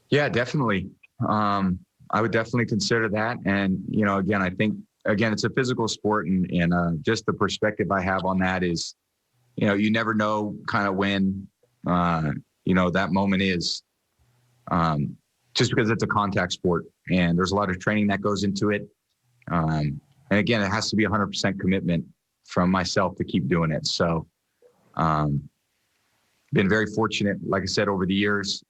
Yeah, definitely. I would definitely consider that. And, again, I think, it's a physical sport, and just the perspective I have on that is, you never know kind of when, that moment is, just because it's a contact sport and there's a lot of training that goes into it. And again, it has to be 100% commitment from myself to keep doing it. So, been very fortunate, like I said, over the years.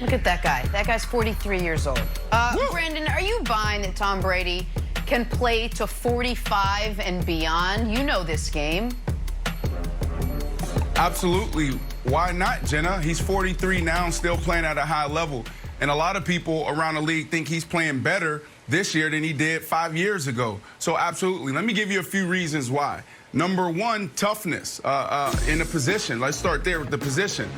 Look at that guy. That guy's 43 years old. Brandon, are you buying that Tom Brady can play to 45 and beyond? You know this game. Absolutely. Why not, Jenna? He's 43 now and still playing at a high level. And a lot of people around the league think he's playing better this year than he did 5 years ago. So absolutely. Let me give you a few reasons why. Number one, toughness in the position. Let's start there with the position.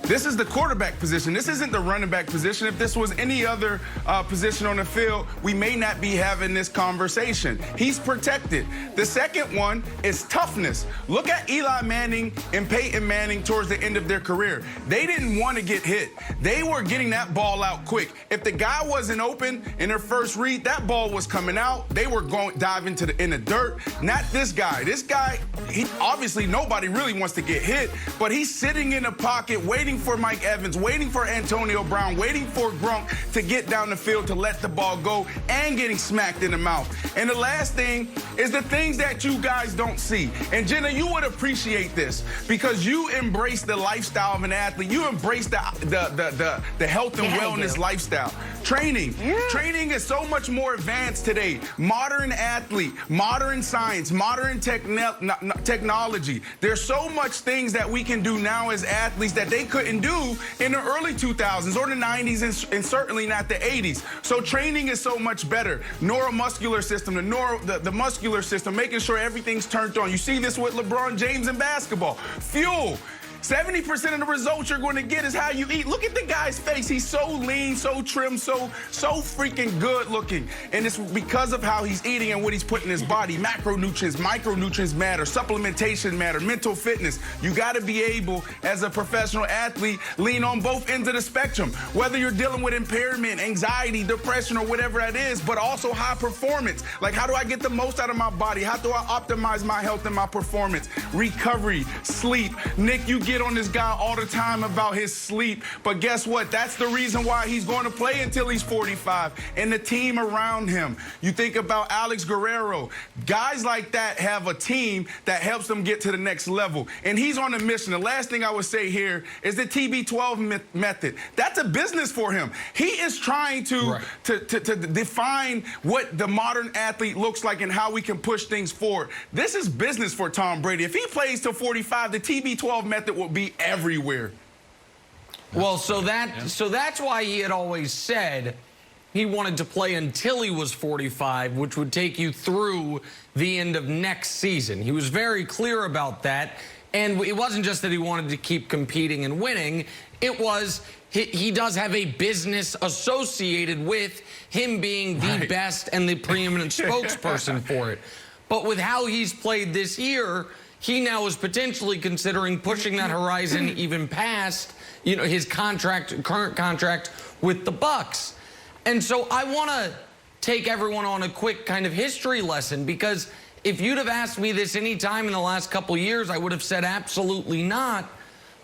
This is the quarterback position. This isn't the running back position. If this was any other position on the field, we may not be having this conversation. He's protected. The second one is toughness. Look at Eli Manning and Peyton Manning towards the end of their career. They didn't want to get hit. They were getting that ball out quick. If the guy wasn't open in their first read, that ball was coming out. They were going dive in the dirt. Not this guy. This guy, he obviously nobody really wants to get hit, but he's sitting in the pocket waiting for Mike Evans, waiting for Antonio Brown, waiting for Gronk to get down the field to let the ball go, and getting smacked in the mouth. And the last thing is the things that you guys don't see. And Jenna, you would appreciate this because you embrace the lifestyle of an athlete. You embrace the health and wellness lifestyle. Training. Training is so much more advanced today. Modern athlete, modern science, modern technology. There's so much things that we can do now as athletes that they couldn't do in the early 2000s or the 90s and certainly not the 80s. So training is so much better. Neuromuscular system, the muscular system, making sure everything's turned on. You see this with LeBron James in basketball. Fuel. 70% of the results you're going to get is how you eat. Look at the guy's face. He's so lean, so trim, so freaking good looking. And it's because of how he's eating and what he's putting in his body. Macronutrients, micronutrients matter, supplementation matter, mental fitness. You got to be able, as a professional athlete, lean on both ends of the spectrum. Whether you're dealing with impairment, anxiety, depression, or whatever that is, but also high performance. Like, how do I get the most out of my body? How do I optimize my health and my performance? Recovery, sleep. Nick, you get on this guy all the time about his sleep, but guess what? That's the reason why he's going to play until he's 45, and the team around him. You think about Alex Guerrero. Guys like that have a team that helps them get to the next level, and he's on a mission. The last thing I would say here is the TB12 method. That's a business for him. He is trying to define what the modern athlete looks like and how we can push things forward. This is business for Tom Brady. If he plays till 45, the TB12 method will be everywhere. Well, so that's why he had always said he wanted to play until he was 45, which would take you through the end of next season. He was very clear about that. And it wasn't just that he wanted to keep competing and winning. It was he does have a business associated with him being the best and the preeminent spokesperson for it. But with how he's played this year, he now is potentially considering pushing that horizon even past, his current contract with the Bucks. And so I want to take everyone on a quick kind of history lesson, because if you'd have asked me this any time in the last couple of years, I would have said absolutely not.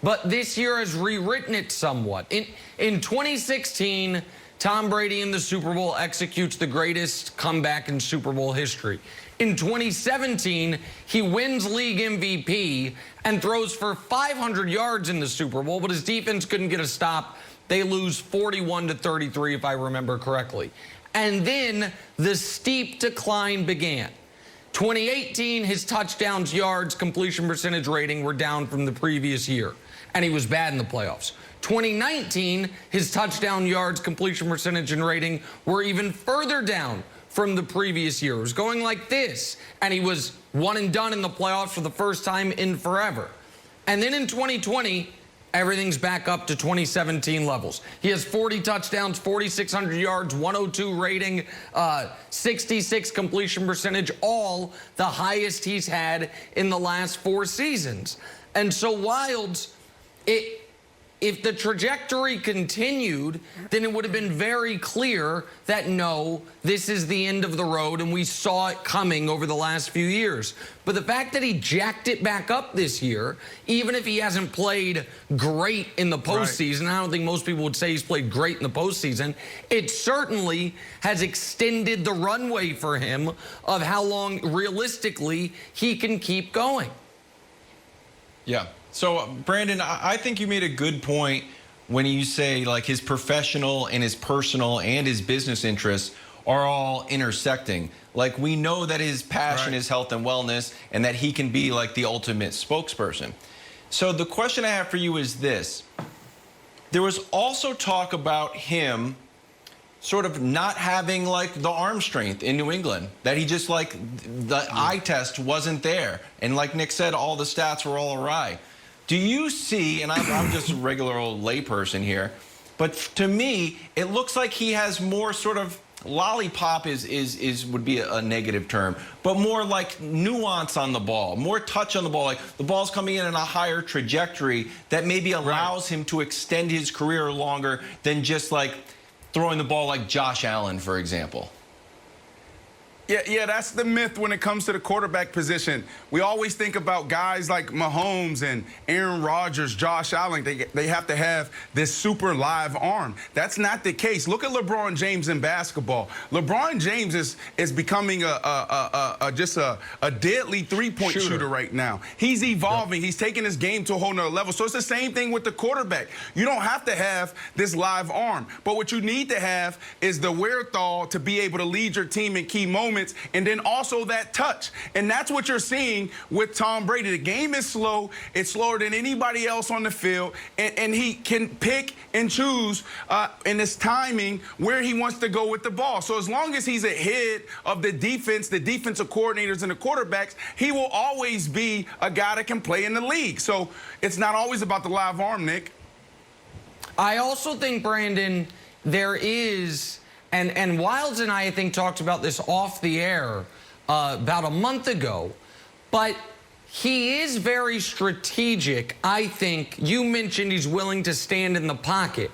But this year has rewritten it somewhat. In 2016, Tom Brady in the Super Bowl executes the greatest comeback in Super Bowl history. In 2017, he wins league MVP and throws for 500 yards in the Super Bowl, but his defense couldn't get a stop. They lose 41-33, if I remember correctly. And then the steep decline began. 2018, his touchdowns, yards, completion percentage rating were down from the previous year, and he was bad in the playoffs. 2019, his touchdown, yards, completion percentage, and rating were even further down from the previous year. It was going like this, and he was one and done in the playoffs for the first time in forever. And then in 2020, everything's back up to 2017 levels. He has 40 touchdowns, 4,600 yards, 102 rating, 66 completion percentage, all the highest he's had in the last 4 seasons. And so Wildes, if the trajectory continued, then it would have been very clear that, no, this is the end of the road, and we saw it coming over the last few years. But the fact that he jacked it back up this year, even if he hasn't played great in the postseason, I don't think most people would say he's played great in the postseason, it certainly has extended the runway for him of how long, realistically, he can keep going. Yeah. So, Brandon, I think you made a good point when you say, like, his professional and his personal and his business interests are all intersecting. Like, we know that his passion is health and wellness and that he can be, like, the ultimate spokesperson. So the question I have for you is this. There was also talk about him sort of not having, like, the arm strength in New England, that he just, like, the eye test wasn't there. And like Nick said, all the stats were all awry. Do you see, and I'm just a regular old layperson here, but to me, it looks like he has more sort of, lollipop would be a negative term, but more like nuance on the ball, more touch on the ball, like the ball's coming in a higher trajectory that maybe allows him to extend his career longer than just like throwing the ball like Josh Allen, for example. Yeah, that's the myth when it comes to the quarterback position. We always think about guys like Mahomes and Aaron Rodgers, Josh Allen. They have to have this super live arm. That's not the case. Look at LeBron James in basketball. LeBron James is becoming just a deadly three-point shooter right now. He's evolving. He's taking his game to a whole nother level. So it's the same thing with the quarterback. You don't have to have this live arm, but what you need to have is the wherewithal to be able to lead your team in key moments, and then also that touch. And that's what you're seeing with Tom Brady. The game is slow. It's slower than anybody else on the field, and he can pick and choose in his timing where he wants to go with the ball. So as long as he's ahead of the defense, the defensive coordinators and the quarterbacks, he will always be a guy that can play in the league. So it's not always about the live arm, Nick. I also think, Brandon, there is... And Wilds and I think, talked about this off the air about a month ago. But he is very strategic, I think. You mentioned he's willing to stand in the pocket.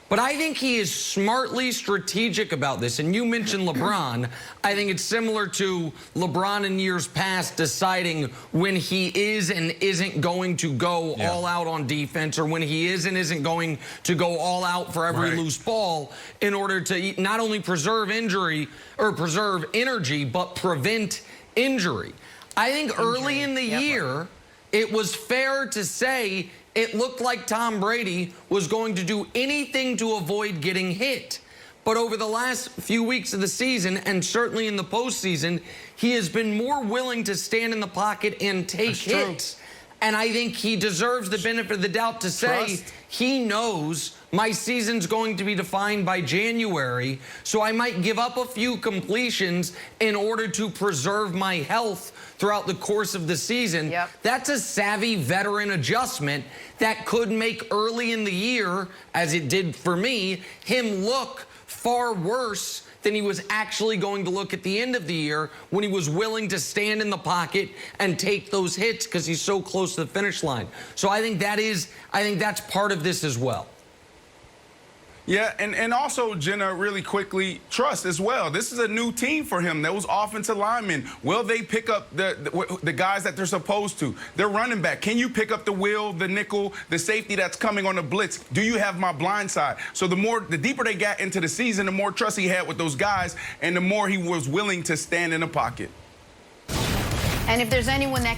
But I think he is smartly strategic about this. And you mentioned LeBron. I think it's similar to LeBron in years past deciding when he is and isn't going to go all out on defense, or when he is and isn't going to go all out for every loose ball in order to not only preserve injury or preserve energy, but prevent injury. I think early in the year, it was fair to say it looked like Tom Brady was going to do anything to avoid getting hit. But over the last few weeks of the season, and certainly in the postseason, he has been more willing to stand in the pocket and take hits. And I think he deserves the benefit of the doubt to say he knows my season's going to be defined by January, so I might give up a few completions in order to preserve my health throughout the course of the season. That's a savvy veteran adjustment that could make early in the year, as it did for me, him look far worse than he was actually going to look at the end of the year when he was willing to stand in the pocket and take those hits because he's so close to the finish line. So I think that's part of this as well. Yeah, and also, Jenna, really quickly, trust as well. This is a new team for him. Those offensive linemen, will they pick up the guys that they're supposed to? Their running back, can you pick up the will, the nickel, the safety that's coming on the blitz? Do you have my blind side? So the deeper they got into the season, the more trust he had with those guys, and the more he was willing to stand in the pocket. And if there's anyone that